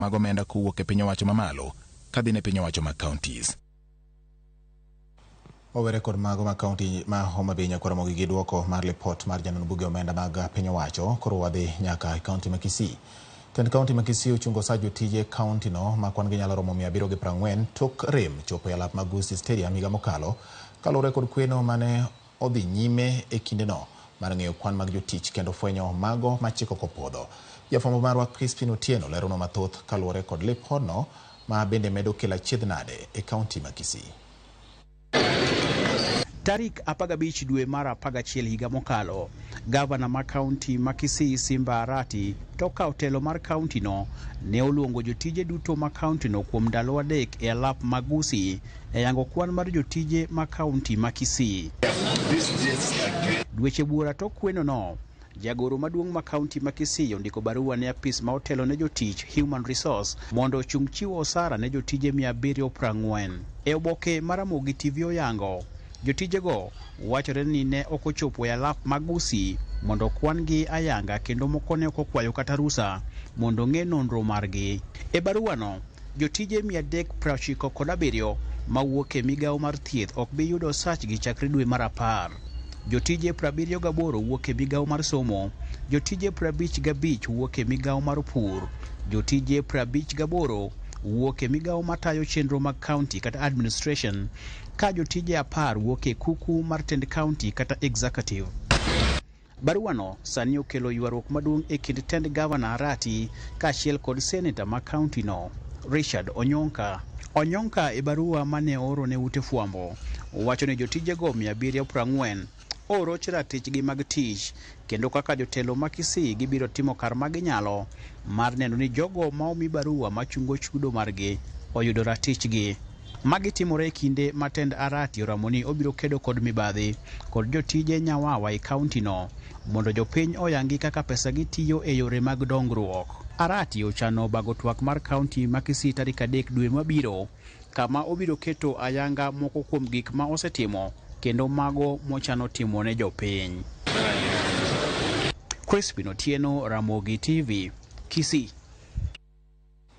mag omenda kowuok e piny owacho mamalo kadhi ne piny owacho mag counties. Owere kod mago ma kaunti ma Homa Bay nyaka Ramogi gi duoko mar lipot mar janon buge omenda mag piny owacho. Koro wadhi nyaka e kaunti ma Kisii. Tend kaunti ma Kisii ochungo sa jotije kaunti no ma kwan gi nyalo romo 740 tok rem chopo e alap mag Kisii Stadium higa mokalo, kaluwore kod kweno mane odhi nyime e kinde no mar ng'eyo kwan mag jotich kendo fwenyo mago machiko kopodho. Jafwambo marwa Crispin Otieno lerono mathoth kaluwore kod lipodno ma bende medo kelo achiedh nade e kaunti ma Kisii. Tarik 15 dwe mar 11 higa mokalo, gavana ma kaunti ma Kisii Simba Arati to kawo telo mar kaunti no ne oluongo jotije duto ma kaunti no kuom ndalo adek e alap mag Kisii e yango kwan mar jotije ma kaunti ma Kisii. Dweche buora tok kweno no, jagoro maduong' ma kaunti ma Kisii ondiko barua ne apis ma otelo ne jotich Human Resource mondo ochung chiwo osara ne jotije 740. E oboke mar Ramogi TV oyango, jotijego wachore ni ne ok ochopo e alap mag Kisii mondo kwan gi ayanga kendo moko ne ok okwayo kata rusa mondo ng'e nonro margi. E baruano, jotije 397 mawuok e migawo mar thieth ok bi yudo sachgi chakre dwe mar 10. Jotije 78 wuok e migawo mar somo, jotije 55 wuok e migawo mar pur, jotije 58 wuok e migawo matayo chenro mag county kata administration, ka jotije 10 wuok e kuku mar tend county kata executive. Baruano sani okelo ywaruok maduong' e kind tend gavana Arati kaachiel kod seneta ma county no, Richard Onyonka. Onyonka e barua mane oro ne ute fwambo wacho ni jotijego 740 oroch ratichgi mag tich kendo kaka jotelo ma Kisii gibiro timo kar ma ginyalo mar neno ni jogo ma omi barua machungo chudo margi oyudo ratichgi. Magi timore e kinde ma tend Arati oramo ni obiro kedo kod mibadhi kod jotije nyawawa e kaunti no mondo jopiny oyangi kaka pesa gi tiyo e yore mag dongruok. Arati ochano bago twak mar kaunti ma Kisii tarik 3 dwe mabiro, kama obiro keto ayanga moko kuom gik ma osetimo kendo mago mochano timo ne jopiny. Crispin Otieno, Ramogi TV, Kisii.